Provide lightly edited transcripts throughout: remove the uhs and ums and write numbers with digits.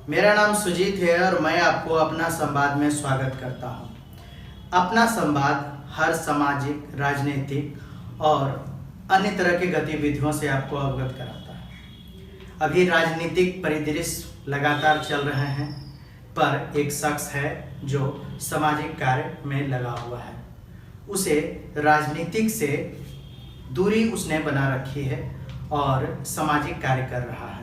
मेरा नाम सुजीत है और मैं आपको अपना संवाद में स्वागत करता हूं। अपना संवाद हर सामाजिक, राजनीतिक और अन्य तरह की गतिविधियों से आपको अवगत कराता है। अभी राजनीतिक परिदृश्य लगातार चल रहे हैं, पर एक शख्स है जो सामाजिक कार्य में लगा हुआ है। उसे राजनीतिक से दूरी उसने बना रखी है और सामाजिक कार्य कर रहा है।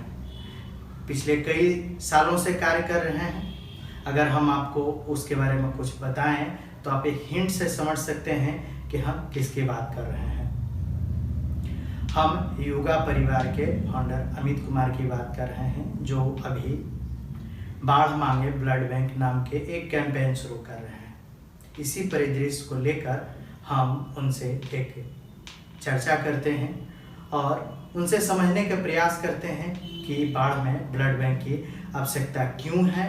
पिछले कई सालों से कार्य कर रहे हैं। अगर हम आपको उसके बारे में कुछ बताएं तो आप एक हिंट से समझ सकते हैं कि हम किसकी बात कर रहे हैं। हम युगा परिवार के फाउंडर अमित कुमार की बात कर रहे हैं, जो अभी बाढ़ मांगे ब्लड बैंक नाम के एक कैंपेन शुरू कर रहे हैं। इसी परिदृश्य को लेकर हम उनसे एक चर्चा करते हैं और उनसे समझने का प्रयास करते हैं कि बाढ़ में ब्लड बैंक की आवश्यकता क्यों है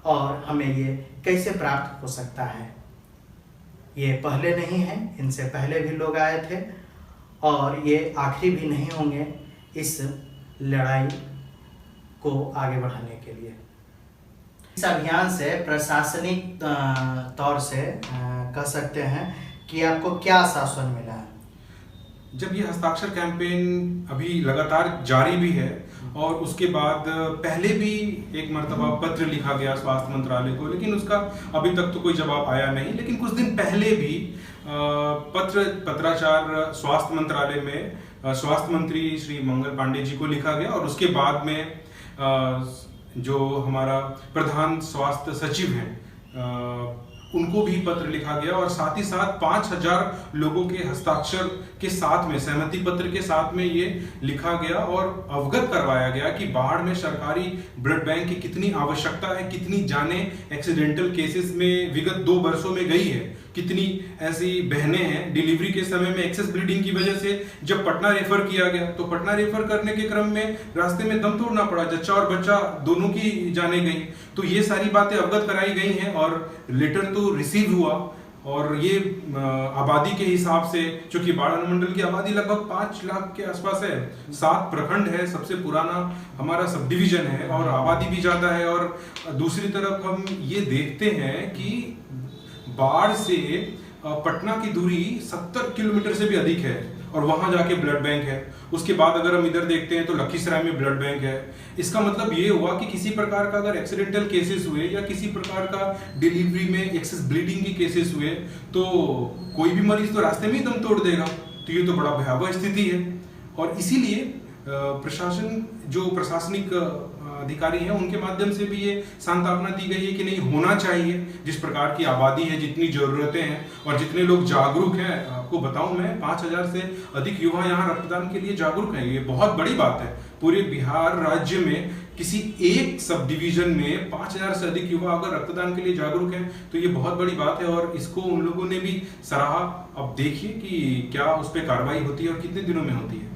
और हमें ये कैसे प्राप्त हो सकता है। ये पहले नहीं है, इनसे पहले भी लोग आए थे और ये आखिरी भी नहीं होंगे इस लड़ाई को आगे बढ़ाने के लिए। इस अभियान से प्रशासनिक तौर से कह सकते हैं कि आपको क्या आश्वासन मिला है? जब ये हस्ताक्षर कैंपेन अभी लगातार जारी भी है और उसके बाद पहले भी एक मर्तबा पत्र लिखा गया स्वास्थ्य मंत्रालय को, लेकिन उसका अभी तक तो कोई जवाब आया नहीं। लेकिन कुछ दिन पहले भी पत्राचार स्वास्थ्य मंत्रालय में स्वास्थ्य मंत्री श्री मंगल पांडे जी को लिखा गया और उसके बाद में जो हमारा प्रधान स्वास्थ्य सचिव हैं उनको भी पत्र लिखा गया और साथ ही साथ 5000 लोगों के हस्ताक्षर के साथ में, सहमति पत्र के साथ में ये लिखा गया और अवगत करवाया गया कि बाढ़ में सरकारी ब्लड बैंक की कितनी आवश्यकता है, कितनी जाने एक्सीडेंटल केसेस में विगत 2 वर्षों में गई है, कितनी ऐसी बहनें हैं डिलीवरी के समय में एक्सेस ब्लीडिंग की वजह से जब पटना रेफर किया गया तो पटना रेफर करने के क्रम में रास्ते में दम तोड़ना पड़ा, जच्चा और बच्चा दोनों की जाने गई। तो ये सारी बातें अवगत कराई गई हैं और लेटर तो रिसीव हुआ और ये आबादी के हिसाब से, चूंकि बाढ़ अनुमंडल की आबादी लगभग 5 लाख के आसपास है, 7 प्रखंड है, सबसे पुराना हमारा सब डिवीजन है और आबादी भी ज्यादा है। और दूसरी तरफ हम ये देखते हैं कि बाढ़ से पटना की दूरी 70 किलोमीटर से भी अधिक है और वहां जाके ब्लड बैंक है। उसके बाद अगर हम इधर देखते हैं तो लखीसराय में ब्लड बैंक है। इसका मतलब ये हुआ कि किसी प्रकार का अगर एक्सीडेंटल केसेस हुए या किसी प्रकार का डिलीवरी में एक्सेस ब्लीडिंग की केसेस हुए तो कोई भी मरीज तो रास्ते में ही दम तोड़ देगा। तो ये तो बड़ा भयावह स्थिति है और इसीलिए प्रशासन, जो प्रशासनिक अधिकारी हैं, उनके माध्यम से भी ये सांत्वना दी गई है कि नहीं, होना चाहिए। जिस प्रकार की आबादी है, जितनी जरूरतें हैं और जितने लोग जागरूक हैं, आपको बताऊं मैं 5000 से अधिक युवा यहाँ रक्तदान के लिए जागरूक हैं। ये बहुत बड़ी बात है। पूरे बिहार राज्य में किसी एक सब डिवीजन में 5000 से अधिक युवा अगर रक्तदान के लिए जागरूक हैं तो ये बहुत बड़ी बात है और इसको उन लोगों ने भी सराहा। अब देखिए कि क्या उस पर कार्रवाई होती है और कितने दिनों में होती है।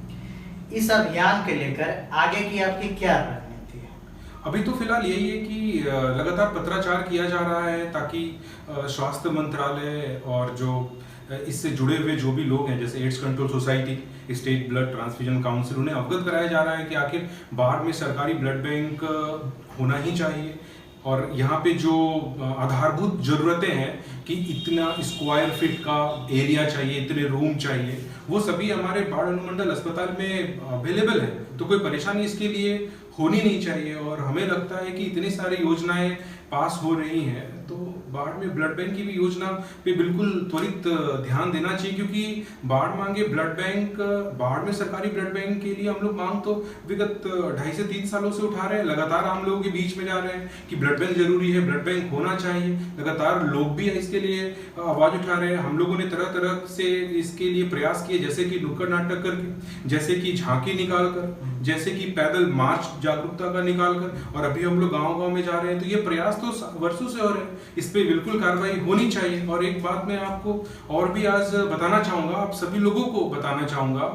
इस अभियान के लेकर आगे की आपकी क्या रणनीति है? अभी तो फिलहाल यही है कि लगातार पत्राचार किया जा रहा है ताकि स्वास्थ्य मंत्रालय और जो इससे जुड़े हुए जो भी लोग हैं, जैसे AIDS control society, state blood transfusion council, उन्हें अवगत कराया जा रहा है कि आखिर बाढ़ में सरकारी ब्लड बैंक होना ही चाहिए। और यहाँ पे जो आधारभूत जरूरतें हैं कि इतना स्क्वायर फीट का एरिया चाहिए, इतने रूम चाहिए, वो सभी हमारे बाढ़ अनुमंडल अस्पताल में अवेलेबल है। तो कोई परेशानी इसके लिए होनी नहीं चाहिए और हमें लगता है कि इतनी सारी योजनाएं पास हो रही हैं तो बाढ़ में ब्लड बैंक की भी योजना पे बिल्कुल त्वरित ध्यान देना चाहिए, क्योंकि बाढ़ मांगे ब्लड बैंक, बाढ़ में सरकारी ब्लड बैंक के लिए हम लोग मांग तो विगत 2.5 से 3 सालों से उठा रहे हैं। लगातार हम लोगों के बीच में जा रहे हैं कि ब्लड बैंक जरूरी है, ब्लड बैंक होना चाहिए। लगातार लोग भी इसके लिए आवाज उठा रहे हैं। हम लोगों ने तरह तरह से इसके लिए प्रयास किए, जैसे कि नुक्कड़ नाटक करके, जैसे कि झांकी निकालकर, जैसे कि पैदल मार्च जागरूकता का निकालकर, और अभी हम लोग गाँव में जा रहे हैं। तो ये प्रयास तो वर्षों से हो रहे हैं। इस पे बिल्कुल कार्रवाई होनी चाहिए। और एक बात मैं आपको और भी आज बताना चाहूंगा, आप सभी लोगों को बताना चाहूंगा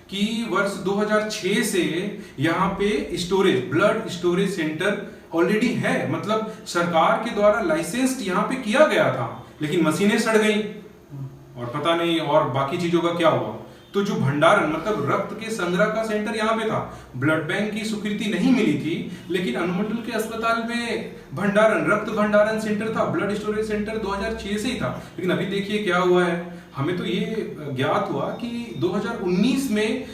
कि वर्ष 2006 से यहाँ पे storage, blood storage centre already है। मतलब सरकार के द्वारा लाइसेंस्ड यहाँ पे किया गया था, लेकिन मशीनें सड़ गई और पता नहीं और बाकी चीजों का क्या हुआ। तो जो भंडारण मतलब रक्त के संग्रह का सेंटर यहाँ पे था, ब्लड बैंक की स्वीकृति नहीं मिली थी, लेकिन अनुमंडल के अस्पताल में रक्त भंडारण सेंटर था, ब्लड स्टोरेज सेंटर 2006 से ही था। लेकिन अभी देखिए क्या हुआ है, हमें तो ये ज्ञात हुआ कि 2019 में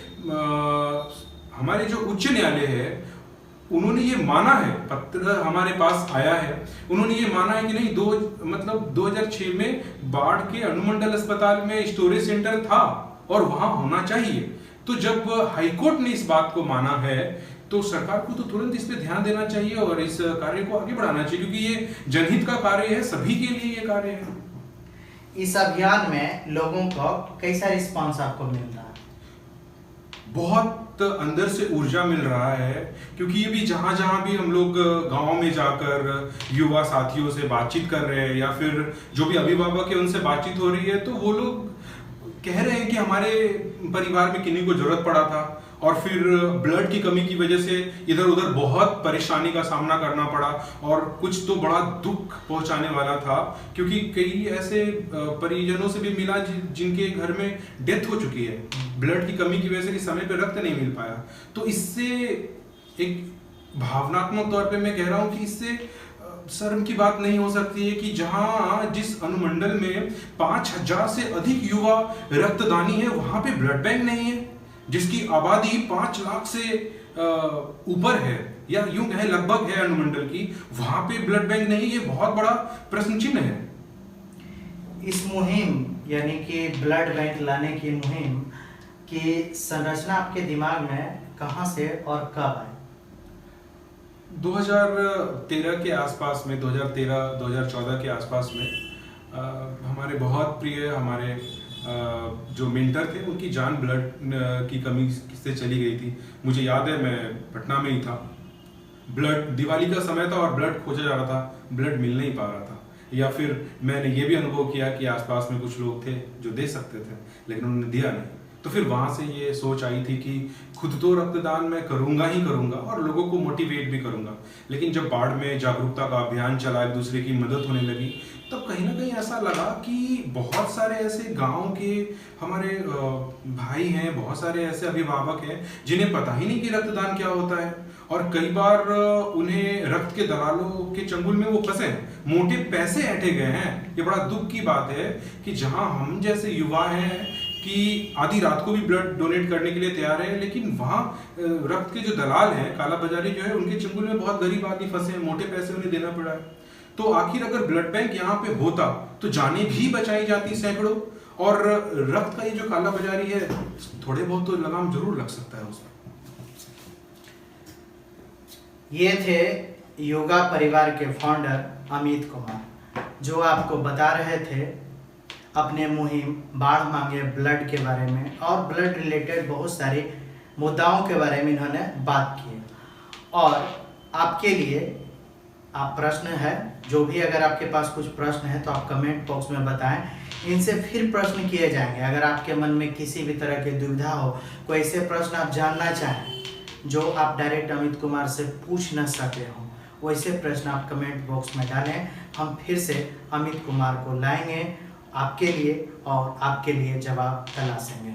हमारे जो उच्च न्यायालय है उन्होंने ये माना है, पत्र हमारे पास आया है, उन्होंने ये माना है कि नहीं 2006 में बाढ़ के अनुमंडल अस्पताल में स्टोरेज सेंटर था और वहां होना चाहिए। तो जब हाईकोर्ट ने इस बात को माना है तो सरकार को तो तुरंत इस पे ध्यान देना चाहिए और इस कार्य को आगे बढ़ाना चाहिए, क्योंकि ये जनहित का कार्य है, सभी के लिए ये कार्य है। इस अभियान में लोगों को कैसा रिस्पांस आपको मिल रहा है? बहुत अंदर से ऊर्जा मिल रहा है, क्योंकि ये भी जहां जहां भी हम लोग गांव में जाकर युवा साथियों से बातचीत कर रहे हैं या फिर जो भी अभिभावक है उनसे बातचीत हो रही है, तो वो लोग कह रहे हैं कि हमारे परिवार में किन्हीं को जरूरत पड़ा था और फिर ब्लड की कमी की वजह से इधर उधर बहुत परेशानी का सामना करना पड़ा और कुछ तो बड़ा दुख पहुंचाने वाला था, क्योंकि कई ऐसे परिजनों से भी मिला जिनके घर में डेथ हो चुकी है ब्लड की कमी की वजह से कि समय पे रक्त नहीं मिल पाया। तो इससे एक भावनात्मक तौर पे मैं कह रहा हूं कि इससे शर्म की बात नहीं हो सकती है कि जहां जिस अनुमंडल में 5000 से अधिक युवा रक्तदानी है वहां पे ब्लड बैंक नहीं है, जिसकी आबादी 5 लाख से ऊपर है या यूं कहें लगभग है अनुमंडल की, वहां पे ब्लड बैंक नहीं, ये बहुत बड़ा प्रश्न चिन्ह है। इस मुहिम यानी कि ब्लड बैंक लाने की मुहिम की संरचना आपके दिमाग में कहां से और कब आई? 2013 के आसपास में, 2013-2014 के आसपास में हमारे बहुत प्रिय हमारे जो मेंटर थे उनकी जान ब्लड की कमी से चली गई थी। मुझे याद है मैं पटना में ही था, ब्लड दिवाली का समय था और ब्लड खोजा जा रहा था, ब्लड मिल नहीं पा रहा था। या फिर मैंने ये भी अनुभव किया कि आसपास में कुछ लोग थे जो दे सकते थे लेकिन उन्होंने दिया नहीं। तो फिर वहां से ये सोच आई थी कि खुद तो रक्तदान मैं करूंगा ही करूंगा और लोगों को मोटिवेट भी करूंगा। लेकिन जब बाढ़ में जागरूकता का अभियान चला, एक दूसरे की मदद होने लगी, तब कहीं ना कहीं ऐसा लगा कि बहुत सारे ऐसे गांव के हमारे भाई हैं, बहुत सारे ऐसे अभिभावक हैं जिन्हें पता ही नहीं कि रक्तदान क्या होता है और कई बार उन्हें रक्त के दलालों के चंगुल में वो फंसे, मोटे पैसे ऐंठे गए हैं। ये बड़ा दुख की बात है कि जहां हम जैसे युवा हैं कि आधी रात को भी ब्लड डोनेट करने के लिए तैयार है, लेकिन वहां रक्त के जो दलाल हैं, काला बाजारी जो है, उनके चंगुल में बहुत गरीब आदमी फंसे हैं, मोटे पैसे उन्हें देना पड़ा है। तो आखिर अगर ब्लड बैंक यहाँ पे होता तो जानें भी बचाई जाती सैकड़ों, और रक्त का ये जो काला बाजारी है थोड़े बहुत तो लगाम जरूर लग सकता है उसमें। ये थे योगा परिवार के फाउंडर अमित कुमार, जो आपको बता रहे थे अपने मुहिम बाढ़ मांगे ब्लड के बारे में और ब्लड रिलेटेड बहुत सारे मुद्दाओं के बारे में इन्होंने बात की। और आपके लिए आप प्रश्न है, जो भी अगर आपके पास कुछ प्रश्न है तो आप कमेंट बॉक्स में बताएं, इनसे फिर प्रश्न किए जाएंगे। अगर आपके मन में किसी भी तरह की दुविधा हो, कोई ऐसे प्रश्न आप जानना चाहें जो आप डायरेक्ट अमित कुमार से पूछ न सके हो, वैसे प्रश्न आप कमेंट बॉक्स में डालें। हम फिर से अमित कुमार को लाएंगे आपके लिए और आपके लिए जवाब तलाशेंगे।